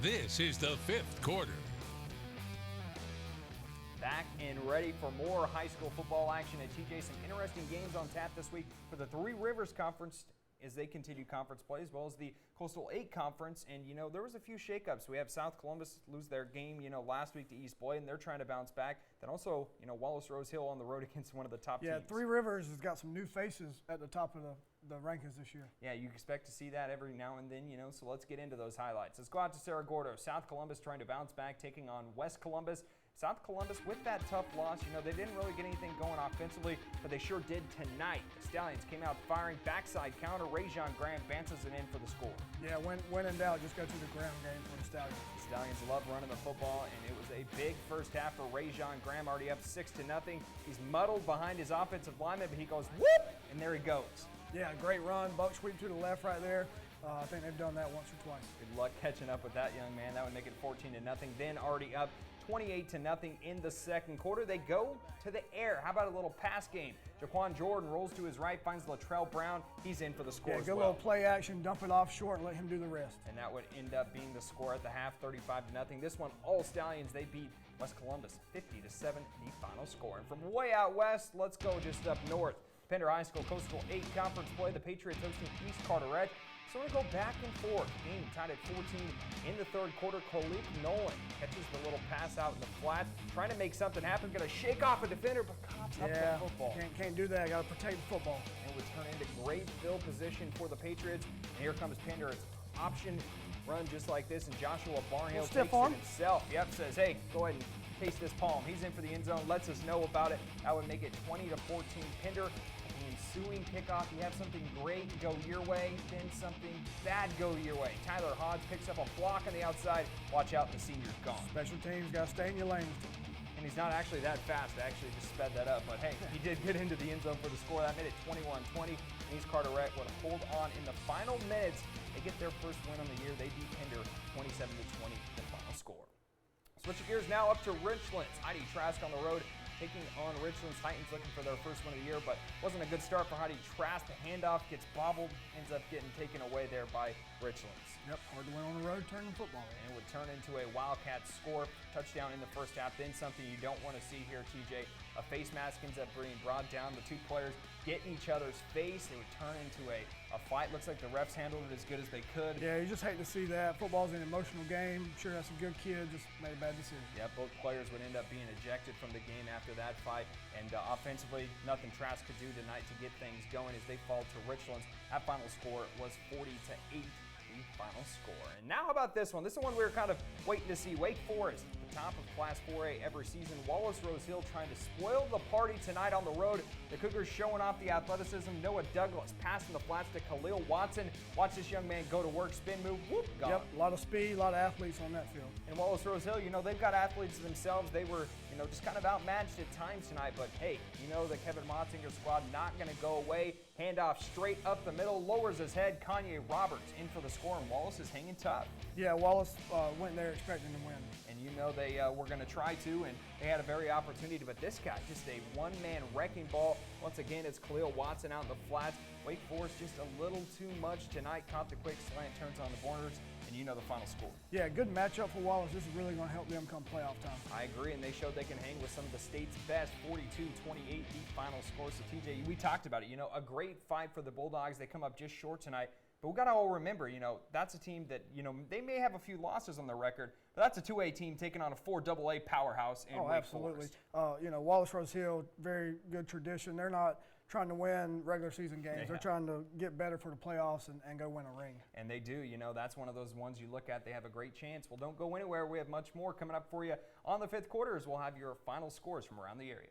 This is the fifth quarter. Back and ready for more high school football action at TJ. Some interesting games on tap this week for the Three Rivers Conference as they continue conference play, as well as the Coastal 8 Conference. And, there was a few shakeups. We have South Columbus lose their game, last week to East Boyd, and they're trying to bounce back. Then also, Wallace Rose Hill on the road against one of the top teams. Yeah, Three Rivers has got some new faces at the top of the rankings this year. Yeah, you expect to see that every now and then, so let's get into those highlights. Let's go out to Cerro Gordo. South Columbus trying to bounce back, taking on West Columbus. South Columbus with that tough loss, they didn't really get anything going offensively, but they sure did tonight. The Stallions came out firing, backside counter. Rajon Graham advances it in for the score. Yeah, when in doubt, just go to the ground game for the Stallions. The Stallions love running the football, and it was a big first half for Rajon Graham, already up 6-0. He's muddled behind his offensive lineman, but he goes whoop, and there he goes. Yeah, great run, buck sweep to the left right there. I think they've done that once or twice. Good luck catching up with that young man. That would make it 14-0. Then already up 28-0 in the second quarter. They go to the air. How about a little pass game? Jaquan Jordan rolls to his right, finds Latrell Brown. He's in for the score as well. Good little play action, dump it off short and let him do the rest. And that would end up being the score at the half, 35-0. This one, all Stallions, they beat West Columbus 50-7, the final score. And from way out west, let's go just up north. Pender High School Coastal 8 Conference play. The Patriots hosting East Carteret. So we go back and forth. Game tied at 14 in the third quarter. Khalik Nolan catches the little pass out in the flat, trying to make something happen. Going to shake off a defender, but cops up the football. Can't do that. Got to protect the football. And it would turn into great field position for the Patriots. And here comes Pender. It's option run just like this, and Joshua Barnhill takes it himself. Yep, says, hey, go ahead and taste this palm. He's in for the end zone. Lets us know about it. That would make it 20-14. Pender. The ensuing kickoff, you have something great go your way, then something bad go your way. Tyler Hodge picks up a block on the outside. Watch out, the senior's gone. Special teams got to stay in your lanes. And he's not actually that fast. I actually just sped that up. But hey, he did get into the end zone for the score. That made it 21-20. East Carteret would hold on in the final minutes. They get their first win on the year. They beat Pender 27-20, the final score. Switching gears now up to Richland's. Heidi Trask on the road, taking on Richland's Titans, looking for their first win of the year, but wasn't a good start for Heidi Trask. The handoff gets bobbled, ends up getting taken away there by Richland's. Yep, hard to win on the road, turning football. And it would turn into a Wildcat score, touchdown in the first half. Then something you don't want to see here, TJ. A face mask ends up being brought down. The two players get in each other's face. It would turn into a fight. Looks like the refs handled it as good as they could. Yeah, you just hate to see that. Football's an emotional game. Sure has some good kids, just made a bad decision. Yeah, both players would end up being ejected from the game after that fight. And offensively, nothing Trask could do tonight to get things going as they fall to Richland's. That final score was 40-8. The final score. And now how about this one? This is one we were kind of waiting to see. Wake Forest, the top of Class 4A every season. Wallace Rose Hill trying to spoil the party tonight on the road. The Cougars showing off the athleticism. Noah Douglas passing the flats to Khalil Watson. Watch this young man go to work, spin move, whoop, gone. Yep, a lot of speed, a lot of athletes on that field. And Wallace Rose Hill, they've got athletes themselves. They were, just kind of outmatched at times tonight. But hey, the Kevin Motzinger squad not going to go away. Handoff straight up the middle, lowers his head. Kanye Roberts in for the score, and Wallace is hanging tough. Yeah, Wallace went there expecting to win. And they were going to try to, and they had a very opportunity. But this guy, just a one-man wrecking ball. Once again, it's Khalil Watson out in the flats. Wake Forest just a little too much tonight. Caught the quick slant, turns on the borders, and the final score. Yeah, good matchup for Wallace. This is really going to help them come playoff time. I agree, and they showed they can hang with some of the state's best. 42-28, the final score. So, TJ, we talked about it. A great fight for the Bulldogs. They come up just short tonight. But we got to all remember, that's a team that, they may have a few losses on their record, but that's a 2A team taking on a 4AA powerhouse in Wake absolutely. Forest. Wallace Rose Hill, very good tradition. They're not trying to win regular season games. They're trying to get better for the playoffs and go win a ring. And they do. That's one of those ones you look at, they have a great chance. Well, don't go anywhere. We have much more coming up for you on the fifth quarter as we'll have your final scores from around the area.